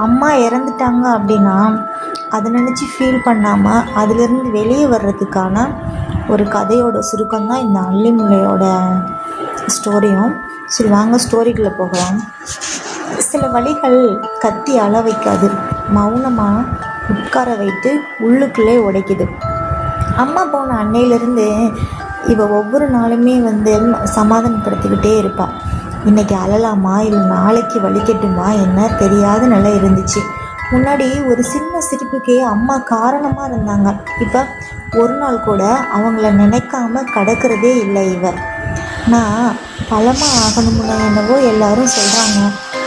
அம்மா இறந்துட்டாங்க அப்படின்னா அதை நினச்சி ஃபீல் பண்ணாமல் அதிலிருந்து வெளியே வர்றதுக்கான ஒரு கதையோட சுருக்கம் தான் இந்த அல்லிமுல்லையோட ஸ்டோரியும். சரி வாங்க ஸ்டோரிக்குள்ளே போகலாம். சில வழிகள் கத்தி அள வைக்காது, மௌனமாக உட்கார வைத்து உள்ளுக்குள்ளே உடைக்குது. அம்மா போன அன்னையிலேருந்து இவ ஒவ்வொரு நாளுமே சமாதானப்படுத்திக்கிட்டே இருப்பாள். இன்றைக்கி அழலாமா இல்லை நாளைக்கு வலிக்கட்டுமா என்ன தெரியாத நிலை இருந்துச்சு. முன்னாடி ஒரு சின்ன சிரிப்புக்கே அம்மா காரணமாக இருந்தாங்க. இப்போ ஒரு நாள் கூட அவங்கள நினைக்காம கடக்கிறதே இல்லை இவ. நான் பழமாக ஆகணும்னு என்னவோ எல்லாரும் சொல்கிறாங்க,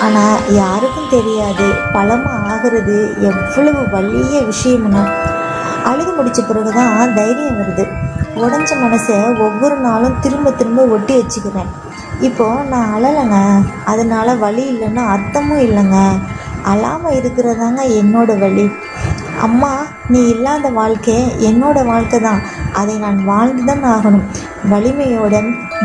ஆனால் யாருக்கும் தெரியாது பழமாக ஆகிறது எவ்வளவு வலிய விஷயம்னு. அழுது முடித்த பிறகு தான் தைரியம் வருது. உடஞ்ச மனசை ஒவ்வொரு நாளும் திரும்ப திரும்ப ஒட்டி வச்சுக்கிறேன். இப்போது நான் அழலைங்க, அதனால் வலி இல்லைன்னா அர்த்தமும் இல்லைங்க. அழாமல் இருக்கிறதாங்க என்னோட வலி. அம்மா நீ இல்லாத வாழ்க்கை என்னோட வாழ்க்கை தான், அதை நான் வாழ்ந்து தான் ஆகணும். வலிமையோட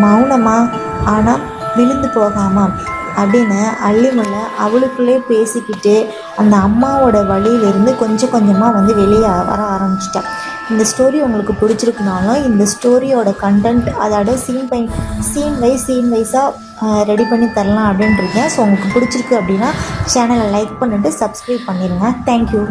மௌனமாக ஆனால் விழுந்து போகாமல் அப்படின்னு அல்லிமுல்லை அவளுக்குள்ளே பேசிக்கிட்டு அந்த அம்மாவோட வழியிலிருந்து கொஞ்சம் கொஞ்சமாக வெளியே வர ஆரம்பிச்சிட்டாள். இந்த ஸ்டோரி உங்களுக்கு பிடிச்சிருக்குனாலும் இந்த ஸ்டோரியோட கண்டென்ட் அதோட சீன் வைஸாக ரெடி பண்ணி தரலாம் அப்படின்ட்டுருக்கேன். ஸோ உங்களுக்கு பிடிச்சிருக்கு அப்படின்னா சேனலை லைக் பண்ணிவிட்டு சப்ஸ்கிரைப் பண்ணிடுங்க. தேங்க்யூ.